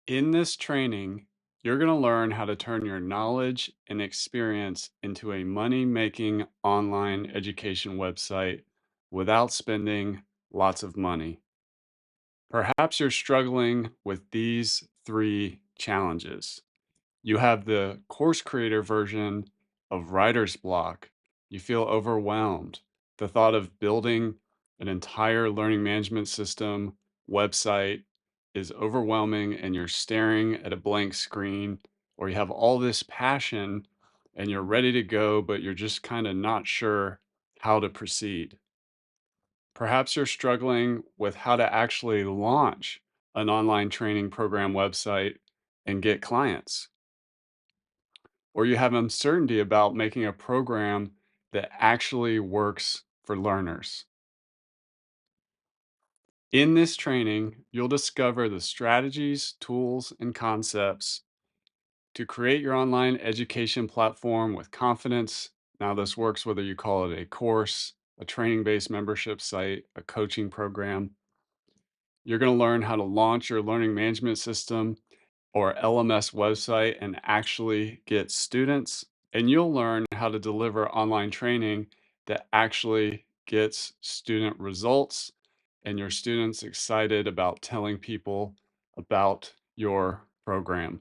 In this training, you're going to learn how to turn your knowledge and experience into a money making online education website without spending lots of money. Perhaps you're struggling with these three challenges. You have the course creator version of writer's block. You feel overwhelmed. The thought of building an entire learning management system website is overwhelming, and you're staring at a blank screen, or you have all this passion and you're ready to go, but you're just kind of not sure how to proceed. Perhaps you're struggling with how to actually launch an online training program website and get clients, or you have uncertainty about making a program that actually works for learners. In this training, you'll discover the strategies, tools, and concepts to create your online education platform with confidence. Now, this works whether you call it a course, a training based membership site, a coaching program. You're going to learn how to launch your learning management system or LMS website and actually get students. And you'll learn how to deliver online training that actually gets student results and your students excited about telling people about your program.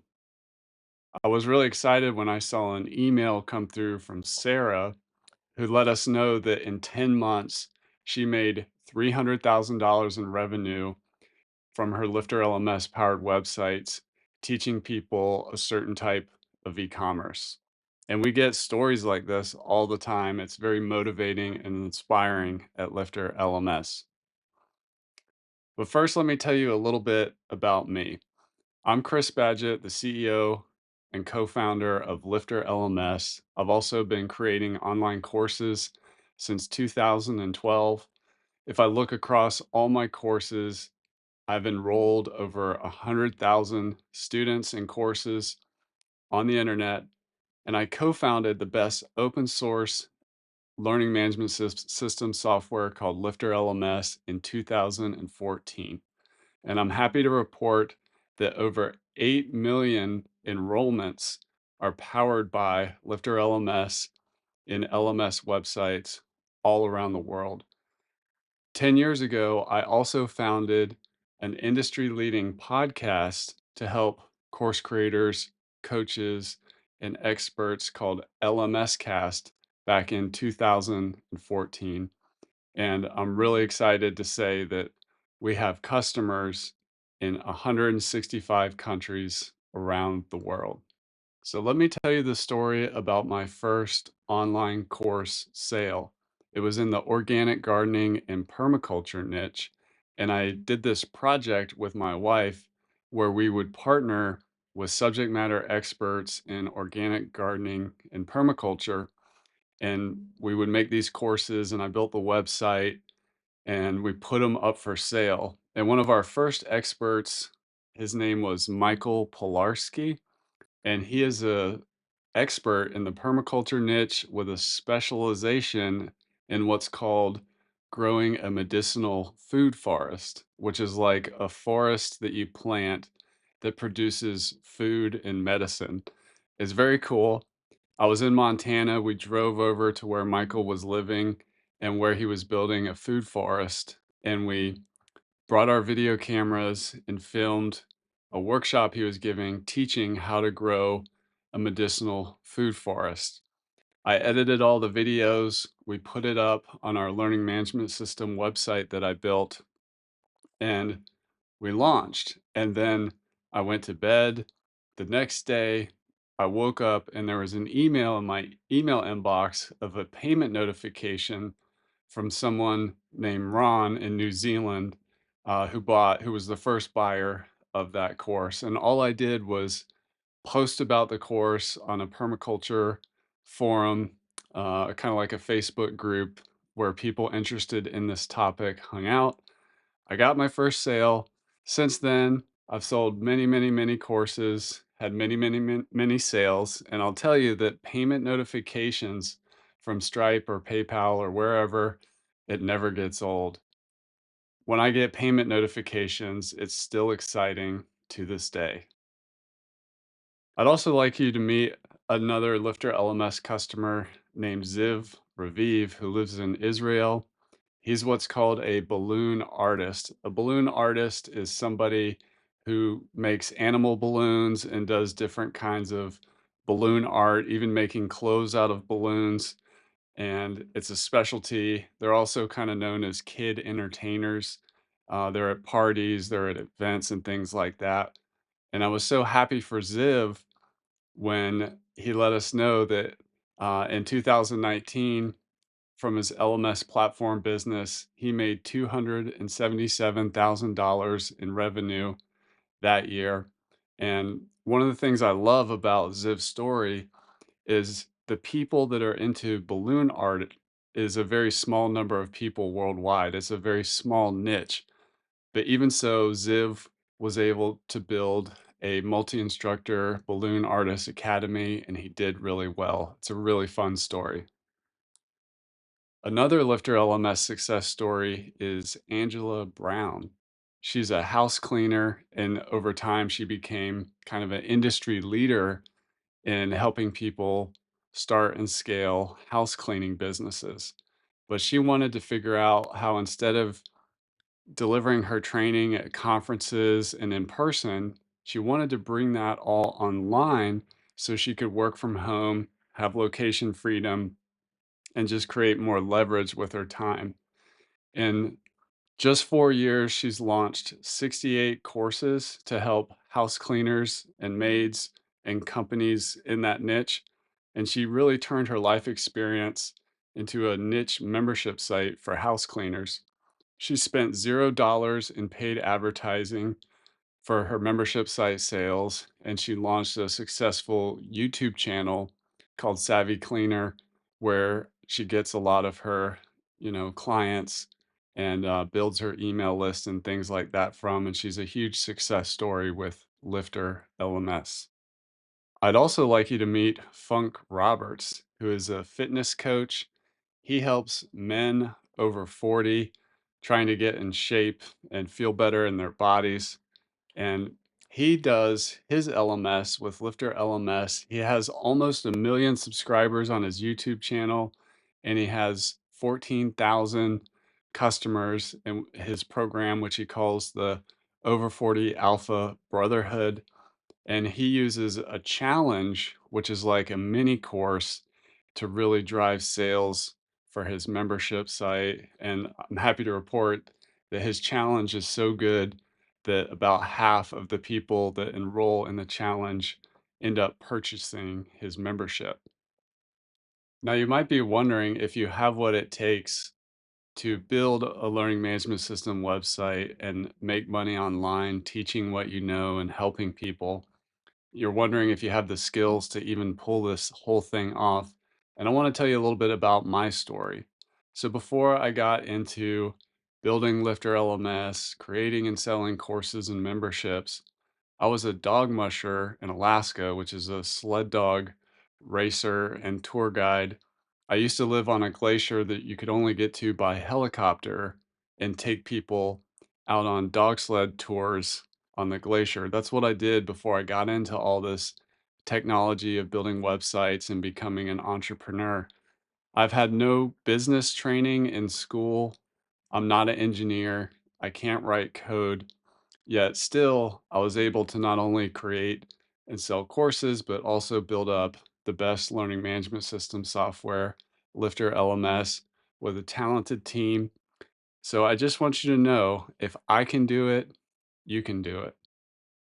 I was really excited when I saw an email come through from Sarah, who let us know that in 10 months, she made $300,000 in revenue from her Lifter LMS powered websites, teaching people a certain type of e-commerce. And we get stories like this all the time. It's very motivating and inspiring at Lifter LMS. But first, let me tell you a little bit about me. I'm Chris Badgett, the CEO and co founder of Lifter LMS. I've also been creating online courses since 2012. If I look across all my courses, I've enrolled over 100,000 students in courses on the internet, and I co founded the best open source learning management system software called Lifter LMS in 2014. And I'm happy to report that over 8 million enrollments are powered by Lifter LMS in LMS websites all around the world. 10 years ago, I also founded an industry leading podcast to help course creators, coaches, and experts called LMS Cast back in 2014. And I'm really excited to say that we have customers in 165 countries around the world. So let me tell you the story about my first online course sale. It was in the organic gardening and permaculture niche. And I did this project with my wife where we would partner with subject matter experts in organic gardening and permaculture. And we would make these courses, and I built the website and we put them up for sale. And one of our first experts, his name was Michael Pilarski, and he is a expert in the permaculture niche with a specialization in what's called growing a medicinal food forest, which is like a forest that you plant that produces food and medicine. It's very cool. I was in Montana. We drove over to where Michael was living and where he was building a food forest, and we brought our video cameras and filmed a workshop he was giving teaching how to grow a medicinal food forest. I edited all the videos. We put it up on our learning management system website that I built, and we launched. And then I went to bed. The next day, I woke up and there was an email in my email inbox of a payment notification from someone named Ron in New Zealand, who was the first buyer of that course. And all I did was post about the course on a permaculture forum, kind of like a Facebook group where people interested in this topic hung out. I got my first sale. Since then, I've sold many, many, many courses, had many, many, many, many sales. And I'll tell you that payment notifications from Stripe or PayPal or wherever, it never gets old. When I get payment notifications, it's still exciting to this day. I'd also like you to meet another Lifter LMS customer named Ziv Raviv, who lives in Israel. He's what's called a balloon artist. A balloon artist is somebody who makes animal balloons and does different kinds of balloon art, even making clothes out of balloons. And it's a specialty. They're also kind of known as kid entertainers. They're at parties, they're at events, and things like that. And I was so happy for Ziv when he let us know that in 2019, from his LMS platform business, he made $277,000 in revenue that year. And one of the things I love about Ziv's story is the people that are into balloon art is a very small number of people worldwide. It's a very small niche. But even so, Ziv was able to build a multi-instructor balloon artist academy, and he did really well. It's a really fun story. Another Lifter LMS success story is Angela Brown. She's a house cleaner, and over time, she became kind of an industry leader in helping people start and scale house cleaning businesses. But she wanted to figure out how, instead of delivering her training at conferences and in person, she wanted to bring that all online so she could work from home, have location freedom, and just create more leverage with her time. In just 4 years, she's launched 68 courses to help house cleaners and maids and companies in that niche. And she really turned her life experience into a niche membership site for house cleaners. She spent $0 in paid advertising for her membership site sales, and she launched a successful YouTube channel called Savvy Cleaner, where she gets a lot of her, clients and builds her email list and things like that from. And she's a huge success story with Lifter LMS. I'd also like you to meet Funk Roberts, who is a fitness coach. He helps men over 40 trying to get in shape and feel better in their bodies. And he does his LMS with Lifter LMS. He has almost 1 million subscribers on his YouTube channel, and he has 14,000 customers in his program, which he calls the Over 40 Alpha Brotherhood. And he uses a challenge, which is like a mini course, to really drive sales for his membership site. And I'm happy to report that his challenge is so good that about half of the people that enroll in the challenge end up purchasing his membership. Now, you might be wondering if you have what it takes to build a learning management system website and make money online, teaching what you know and helping people. You're wondering if you have the skills to even pull this whole thing off. And I want to tell you a little bit about my story. So, before I got into building Lifter LMS, creating and selling courses and memberships, I was a dog musher in Alaska, which is a sled dog racer and tour guide. I used to live on a glacier that you could only get to by helicopter and take people out on dog sled tours on the glacier. That's what I did before I got into all this technology of building websites and becoming an entrepreneur. I've had no business training in school. I'm not an engineer. I can't write code. Yet still, I was able to not only create and sell courses, but also build up the best learning management system software, Lifter LMS, with a talented team. So I just want you to know, if I can do it, you can do it.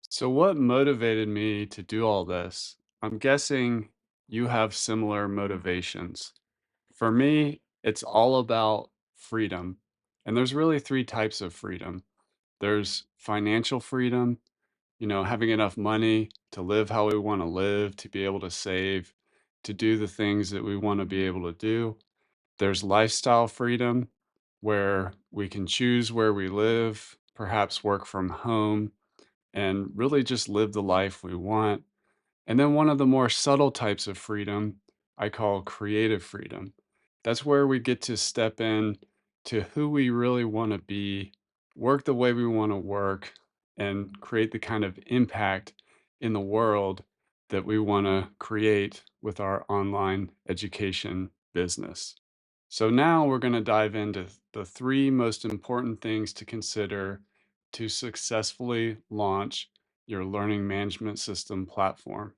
So, what motivated me to do all this? I'm guessing you have similar motivations. For me, it's all about freedom. And there's really three types of freedom: there's financial freedom, having enough money to live how we want to live, to be able to save, to do the things that we want to be able to do. There's lifestyle freedom, where we can choose where we live, perhaps work from home, and really just live the life we want. And then one of the more subtle types of freedom I call creative freedom. That's where we get to step in to who we really want to be, work the way we want to work, and create the kind of impact in the world that we want to create with our online education business. So, now we're going to dive into the three most important things to consider to successfully launch your learning management system platform.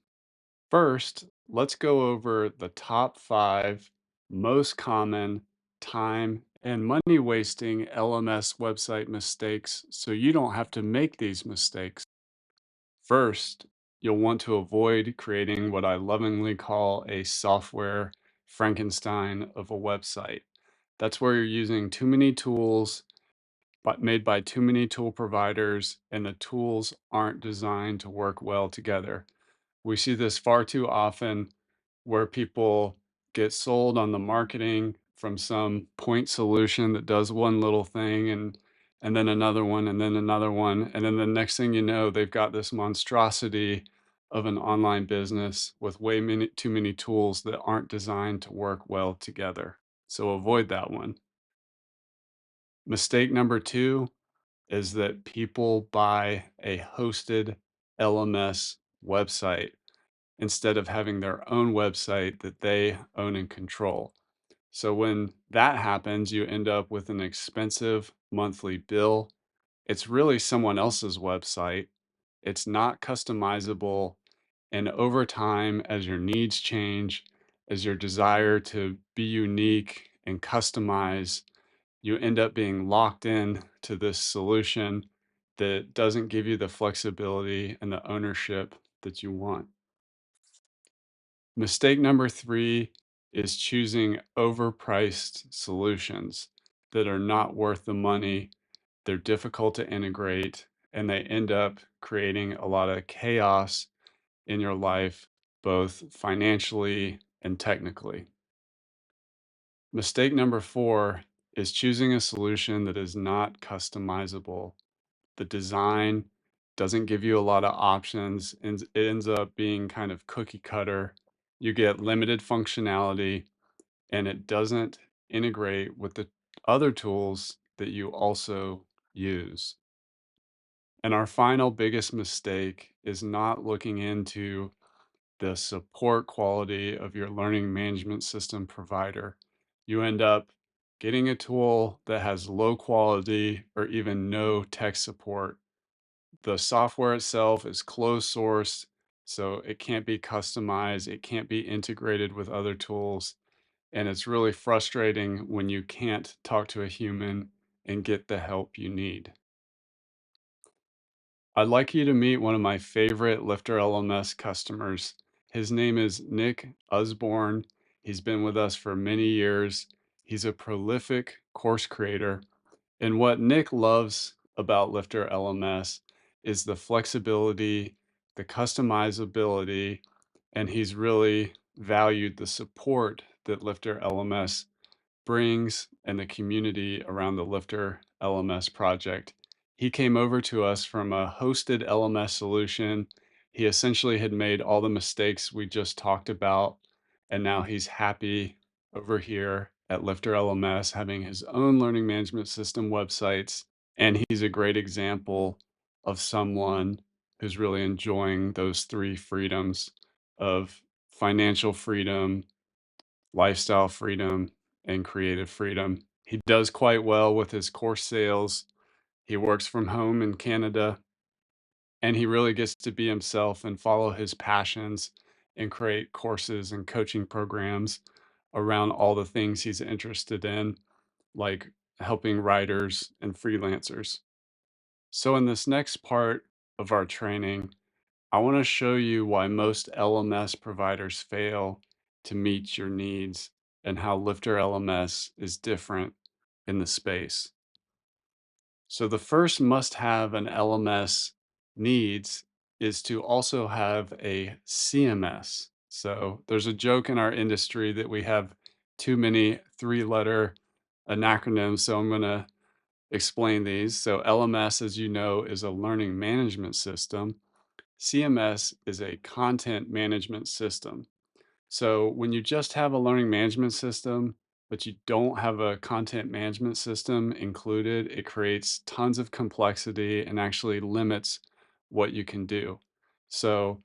First, let's go over the top five most common time and money wasting LMS website mistakes so you don't have to make these mistakes. First, you'll want to avoid creating what I lovingly call a software Frankenstein of a website. That's where you're using too many tools but made by too many tool providers, and the tools aren't designed to work well together. We see this far too often where people get sold on the marketing from some point solution that does one little thing and then another one and then another one and then the next thing you know they've got this monstrosity of an online business with way many too many tools that aren't designed to work well together. So avoid that one. Mistake number 2 is that people buy a hosted LMS website instead of having their own website that they own and control. So when that happens, you end up with an expensive monthly bill. It's really someone else's website. It's not customizable. And over time, as your needs change, as your desire to be unique and customize, you end up being locked in to this solution that doesn't give you the flexibility and the ownership that you want. Mistake number 3 is choosing overpriced solutions that are not worth the money. They're difficult to integrate, and they end up creating a lot of chaos in your life, both financially and technically. Mistake number 4 is choosing a solution that is not customizable. The design doesn't give you a lot of options, and it ends up being kind of cookie cutter. You get limited functionality, and it doesn't integrate with the other tools that you also use. And our final biggest mistake is not looking into the support quality of your learning management system provider. You end up getting a tool that has low quality or even no tech support. The software itself is closed source, so it can't be customized, it can't be integrated with other tools, and it's really frustrating when you can't talk to a human and get the help you need. I'd like you to meet one of my favorite Lifter LMS customers. His name is Nick Usborne. He's been with us for many years. He's a prolific course creator. And what Nick loves about Lifter LMS is the flexibility, the customizability, and he's really valued the support that Lifter LMS brings and the community around the Lifter LMS project. He came over to us from a hosted LMS solution. He essentially had made all the mistakes we just talked about, and now he's happy over here at Lifter LMS having his own learning management system websites. And he's a great example of someone who's really enjoying those three freedoms of financial freedom, lifestyle freedom, and creative freedom. He does quite well with his course sales. He works from home in Canada, and he really gets to be himself and follow his passions and create courses and coaching programs around all the things he's interested in, like helping writers and freelancers. So, in this next part of our training, I want to show you why most LMS providers fail to meet your needs and how Lifter LMS is different in the space. So, the first must have an LMS needs is to also have a CMS. So, there's a joke in our industry that we have too many three-letter acronyms. So, I'm going to explain these. So, LMS, as you know, is a learning management system. CMS is a content management system. So when you just have a learning management system, but you don't have a content management system included, it creates tons of complexity and actually limits what you can do. So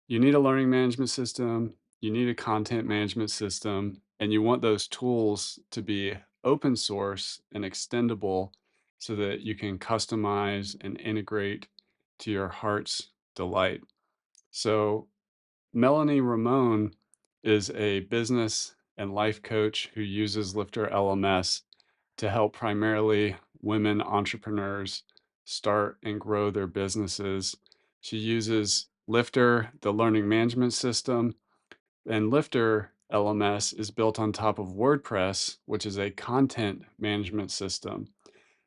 You need a learning management system, you need a content management system, and you want those tools to be open source and extendable so that you can customize and integrate to your heart's delight. So, Melanie Ramon is a business and life coach who uses Lifter LMS to help primarily women entrepreneurs start and grow their businesses. She uses Lifter, the learning management system, and Lifter LMS is built on top of WordPress, which is a content management system.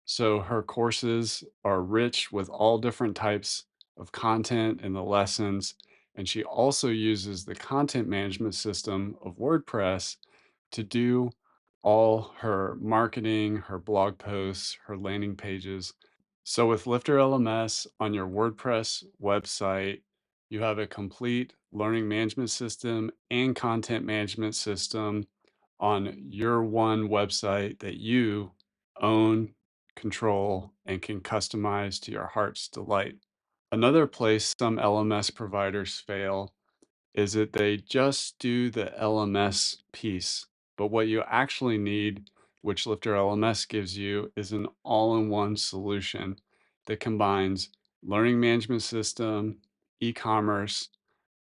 So her courses are rich with all different types of content and the lessons. And she also uses the content management system of WordPress to do all her marketing, her blog posts, her landing pages. So with Lifter LMS on your WordPress website, you have a complete learning management system and content management system on your one website that you own, control, and can customize to your heart's delight. Another place some LMS providers fail is that they just do the LMS piece. But what you actually need, which Lifter LMS gives you, is an all in one solution that combines learning management system, e commerce,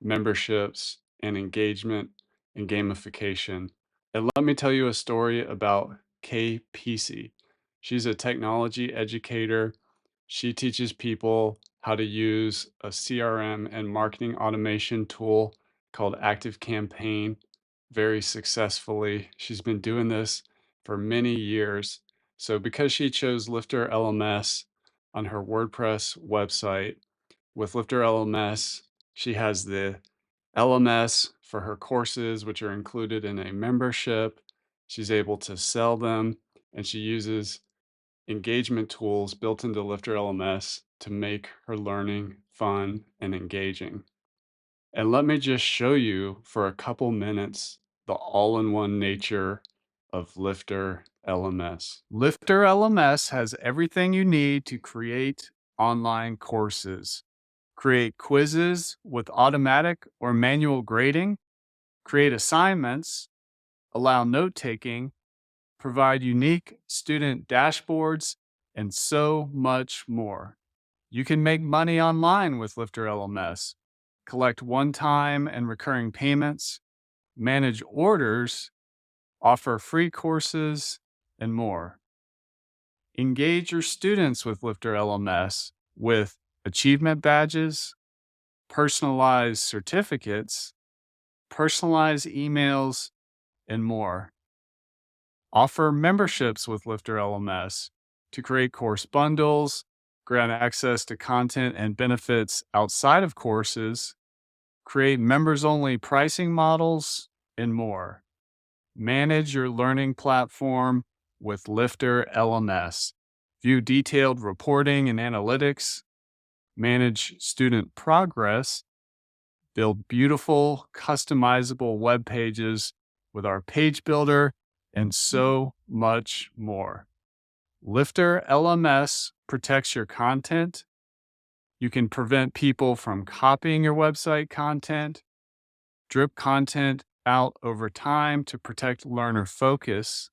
memberships, and engagement and gamification. And let me tell you a story about Kay Peasy. She's a technology educator. She teaches people how to use a CRM and marketing automation tool called Active Campaign very successfully. She's been doing this for many years. So, because she chose Lifter LMS on her WordPress website, with Lifter LMS, she has the LMS for her courses, which are included in a membership. She's able to sell them, and she uses engagement tools built into Lifter LMS to make her learning fun and engaging. And let me just show you for a couple minutes the all in one nature of Lifter LMS. Lifter LMS has everything you need to create online courses. Create quizzes with automatic or manual grading, create assignments, allow note taking, provide unique student dashboards, and so much more. You can make money online with Lifter LMS, collect one time and recurring payments, manage orders, offer free courses, and more. Engage your students with Lifter LMS with achievement badges, personalized certificates, personalized emails, and more. Offer memberships with Lifter LMS to create course bundles, grant access to content and benefits outside of courses, create members only pricing models, and more. Manage your learning platform with Lifter LMS. View detailed reporting and analytics, manage student progress, build beautiful, customizable web pages with our page builder, and so much more. Lifter LMS protects your content. You can prevent people from copying your website content, drip content out over time to protect learner focus,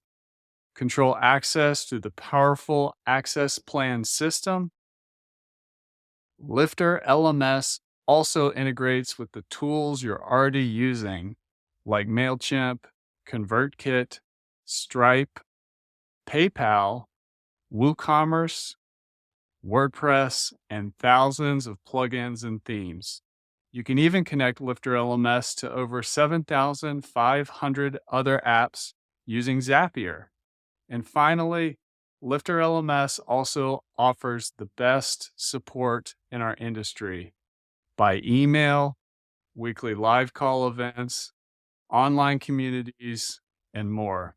control access through the powerful access plan system. Lifter LMS also integrates with the tools you're already using, like MailChimp, ConvertKit, Stripe, PayPal, WooCommerce, WordPress, and thousands of plugins and themes. You can even connect Lifter LMS to over 7,500 other apps using Zapier. And finally, Lifter LMS also offers the best support in our industry by email, weekly live call events, online communities, and more.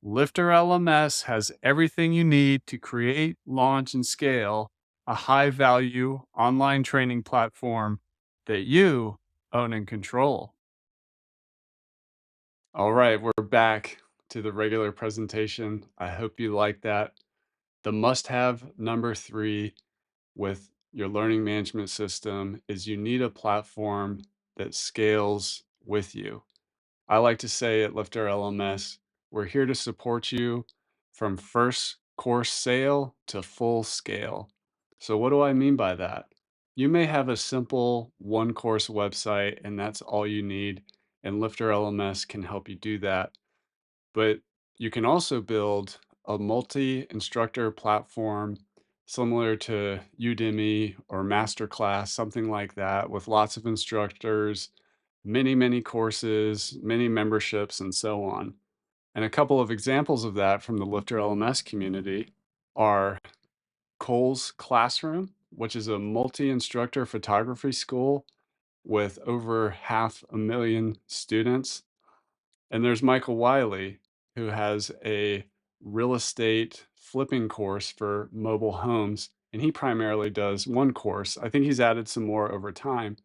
Lifter LMS has everything you need to create, launch, and scale a high value online training platform that you own and control. All right, we're back to the regular presentation. I hope you like that. The must have number 3 with your learning management system is you need a platform that scales with you. I like to say at Lifter LMS, we're here to support you from first course sale to full scale. So, what do I mean by that? You may have a simple one course website and that's all you need, and Lifter LMS can help you do that. But you can also build a multi instructor platform similar to Udemy or Masterclass, something like that, with lots of instructors, many courses, many memberships, and so on. And a couple of examples of that from the Lifter LMS community are Cole's Classroom, which is a multi instructor photography school with over 500,000 students. And there's Michael Wiley, who has a real estate flipping course for mobile homes. And he primarily does one course. I think he's added some more over time.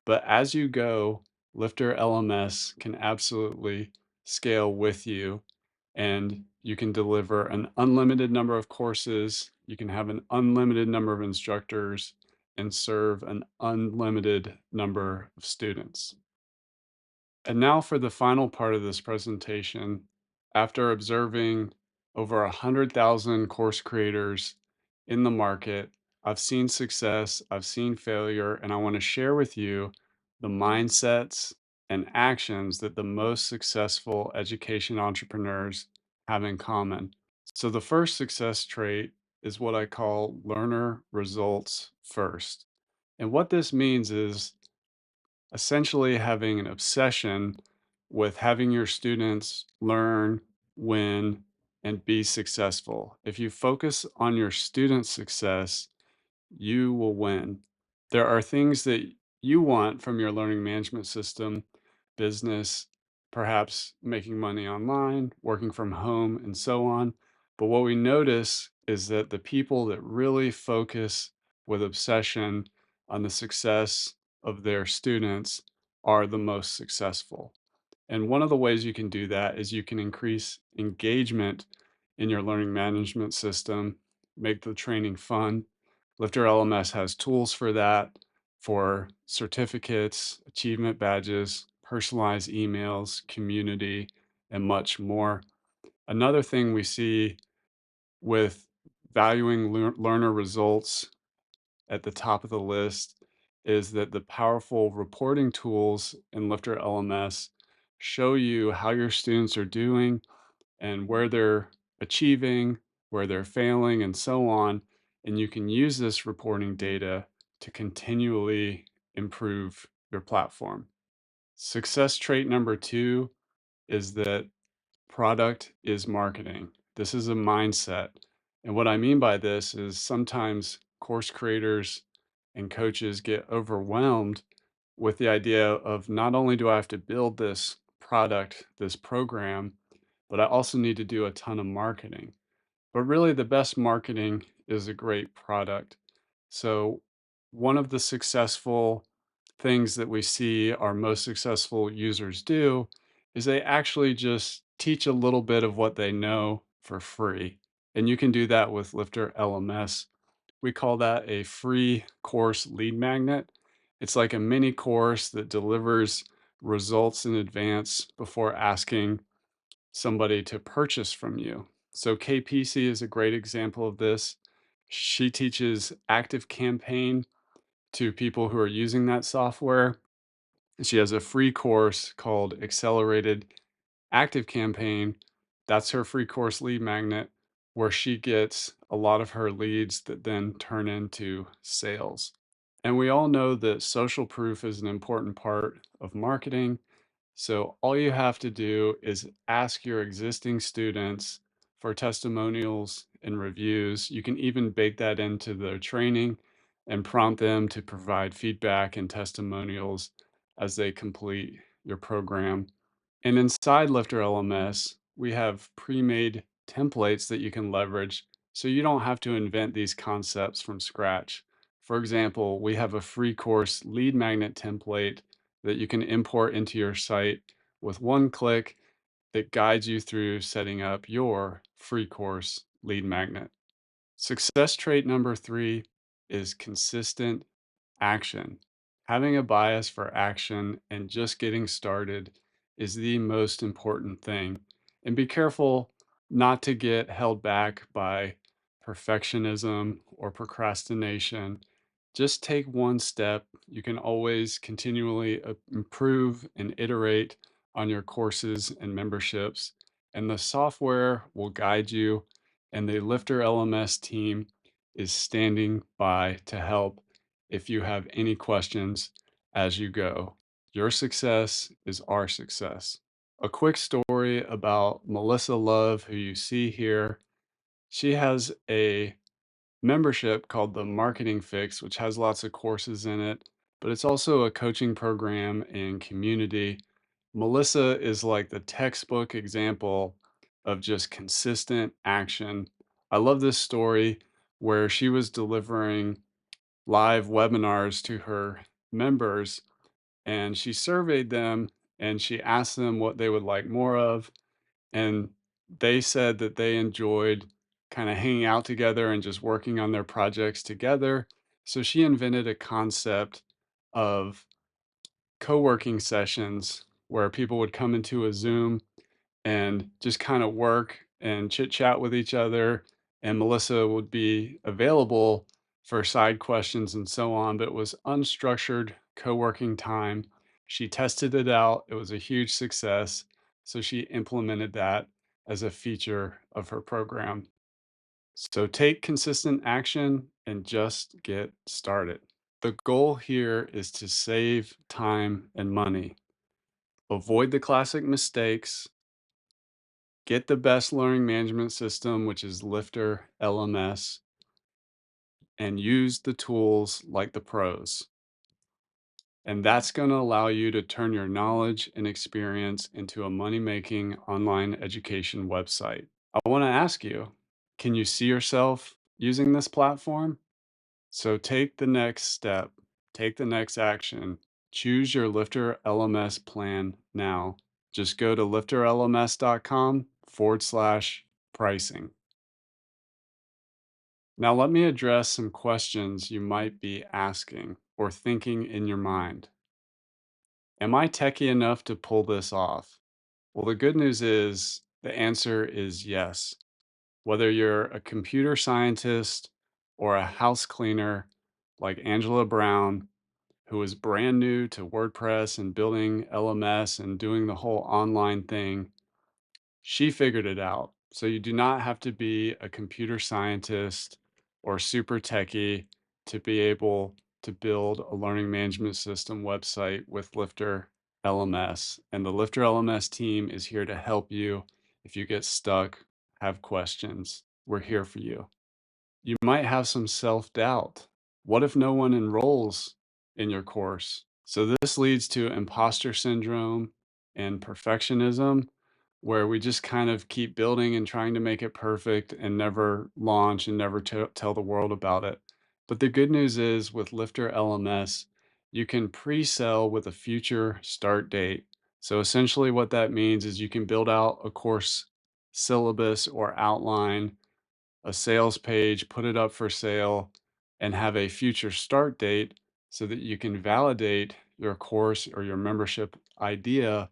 But as you go, Lifter LMS can absolutely scale with you. And you can deliver an unlimited number of courses. You can have an unlimited number of instructors and serve an unlimited number of students. And now for the final part of this presentation. After observing over 100,000 course creators in the market, I've seen success, I've seen failure, and I want to share with you the mindsets and actions that the most successful education entrepreneurs have in common. So, the first success trait is what I call learner results first. And what this means is essentially having an obsession with having your students learn, win, and be successful. If you focus on your students' success, you will win. There are things that you want from your learning management system, business, perhaps making money online, working from home, and so on. But what we notice is that the people that really focus with obsession on the success of their students are the most successful. And one of the ways you can do that is you can increase engagement in your learning management system, make the training fun. Lifter LMS has tools for that, for certificates, achievement badges, personalized emails, community, and much more. Another thing we see with valuing learner results at the top of the list is that the powerful reporting tools in Lifter LMS show you how your students are doing and where they're achieving, where they're failing, and so on. And you can use this reporting data to continually improve your platform. Success trait number two is that product is marketing. This is a mindset. And what I mean by this is sometimes course creators and coaches get overwhelmed with the idea of not only do I have to build this product, this program, but I also need to do a ton of marketing. But really, the best marketing is a great product. So, one of the successful things that we see our most successful users do is they actually just teach a little bit of what they know for free. And you can do that with Lifter LMS. We call that a free course lead magnet. It's like a mini course that delivers results in advance before asking somebody to purchase from you. So KPC is a great example of this. She teaches active campaign to people who are using that software. She has a free course called Accelerated Active Campaign. That's her free course lead magnet where she gets a lot of her leads that then turn into sales. And we all know that social proof is an important part of marketing. So all you have to do is ask your existing students for testimonials and reviews. You can even bake that into their training and prompt them to provide feedback and testimonials as they complete your program. And inside Lifter LMS, we have pre-made templates that you can leverage so you don't have to invent these concepts from scratch. For example, we have a free course lead magnet template that you can import into your site with one click that guides you through setting up your free course lead magnet. Success trait number three is consistent action. Having a bias for action and just getting started is the most important thing. And be careful not to get held back by perfectionism or procrastination. Just take one step. You can always continually improve and iterate on your courses and memberships, and the software will guide you. And the Lifter LMS team is standing by to help if you have any questions as you go. Your success is our success. A quick story about Melissa Love, who you see here. She has a membership called the Marketing Fix, which has lots of courses in it, but it's also a coaching program and community. Melissa is like the textbook example of just consistent action. I love this story where she was delivering live webinars to her members, and she surveyed them and she asked them what they would like more of, and they said that they enjoyed kind of hanging out together and just working on their projects together. So she invented a concept of co-working sessions where people would come into a Zoom and just kind of work and chit chat with each other. And Melissa would be available for side questions and so on, but it was unstructured co working time. She tested it out, it was a huge success. So she implemented that as a feature of her program. So take consistent action and just get started. The goal here is to save time and money. Avoid the classic mistakes. Get the best learning management system, which is Lifter LMS, and use the tools like the pros. And that's going to allow you to turn your knowledge and experience into a money making online education website. I want to ask you, can you see yourself using this platform? So take the next step, take the next action, choose your Lifter LMS plan now. Just go to lifterlms.com/pricing. Now, let me address some questions you might be asking or thinking in your mind. Am I techie enough to pull this off? Well, the good news is the answer is yes. Whether you're a computer scientist or a house cleaner like Angela Brown, who is brand new to WordPress and building LMS and doing the whole online thing, she figured it out. So you do not have to be a computer scientist or super techie to be able to build a learning management system website with Lifter LMS. And the Lifter LMS team is here to help you if you get stuck, have questions. We're here for you. You might have some self doubt. What if no one enrolls in your course? So, this leads to imposter syndrome and perfectionism, where we just kind of keep building and trying to make it perfect and never launch and never tell the world about it. But the good news is with Lifter LMS, you can pre sell with a future start date. So, essentially, what that means is you can build out a course syllabus or outline, a sales page, put it up for sale, and have a future start date so that you can validate your course or your membership idea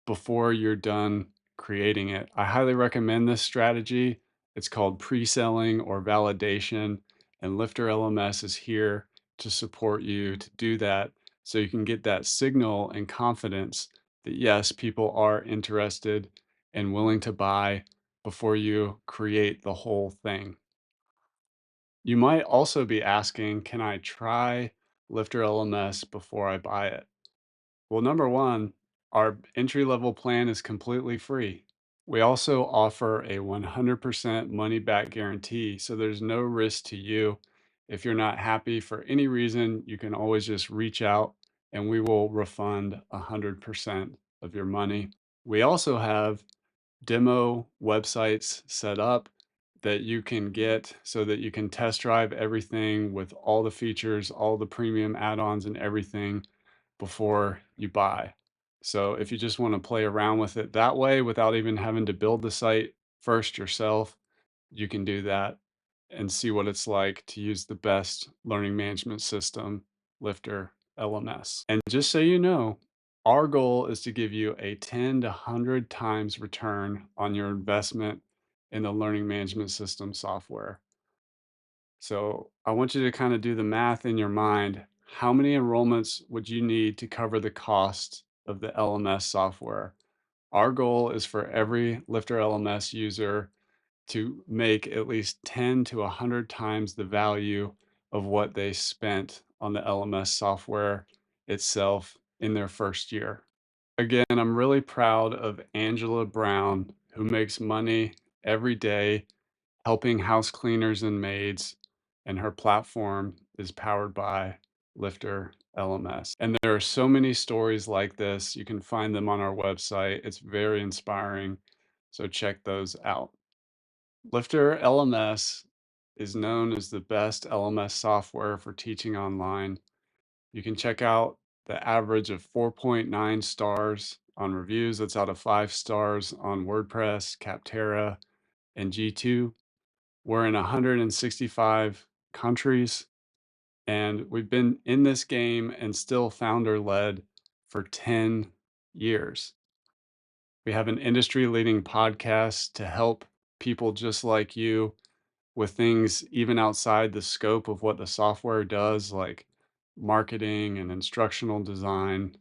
before you're done creating it. I highly recommend this strategy. It's called pre-selling or validation, and Lifter LMS is here to support you to do that so you can get that signal and confidence that yes, people are interested and willing to buy before you create the whole thing. You might also be asking, can I try Lifter LMS before I buy it? Well, number one, our entry level plan is completely free. We also offer a 100% money back guarantee, so there's no risk to you. If you're not happy for any reason, you can always just reach out and we will refund 100% of your money. We also have demo websites set up that you can get so that you can test drive everything with all the features, all the premium add ons, and everything before you buy. So if you just want to play around with it that way without even having to build the site first yourself, you can do that and see what it's like to use the best learning management system, Lifter. LMS. And just so you know, our goal is to give you a 10 to 100 times return on your investment in the learning management system software. So I want you to kind of do the math in your mind. How many enrollments would you need to cover the cost of the LMS software? Our goal is for every Lifter LMS user to make at least 10 to 100 times the value of what they spent on the LMS software itself in their first year. Again, I'm really proud of Angela Brown, who makes money every day helping house cleaners and maids, and her platform is powered by Lifter LMS. And there are so many stories like this. You can find them on our website. It's very inspiring. So check those out. Lifter LMS is known as the best LMS software for teaching online. You can check out the average of 4.9 stars on reviews. That's out of 5 stars on WordPress, Capterra, and G2. We're in 165 countries, and we've been in this game and still founder led for 10 years. We have an industry leading podcast to help people just like you with things even outside the scope of what the software does, like marketing and instructional design,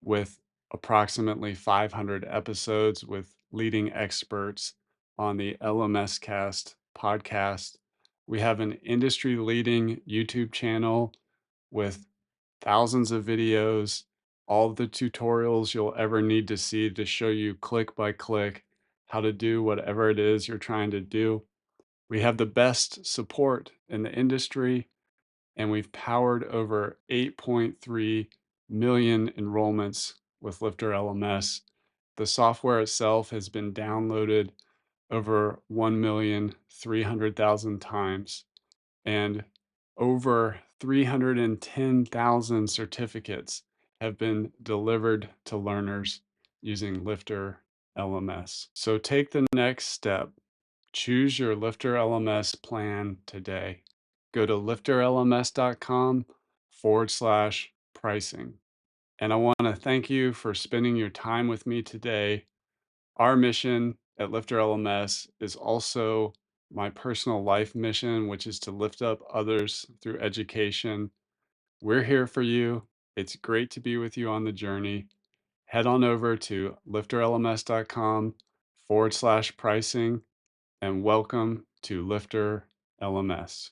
with approximately 500 episodes with leading experts on the LMS Cast podcast. We have an industry leading YouTube channel with thousands of videos, all the tutorials you'll ever need to see to show you click by click how to do whatever it is you're trying to do. We have the best support in the industry, and we've powered over 8.3 million enrollments with Lifter LMS. The software itself has been downloaded over 1,300,000 times, and over 310,000 certificates have been delivered to learners using Lifter LMS. So take the next step. Choose your Lifter LMS plan today. Go to lifterlms.com/pricing. And I want to thank you for spending your time with me today. Our mission at Lifter LMS is also my personal life mission, which is to lift up others through education. We're here for you. It's great to be with you on the journey. Head on over to lifterlms.com/pricing and welcome to Lifter LMS.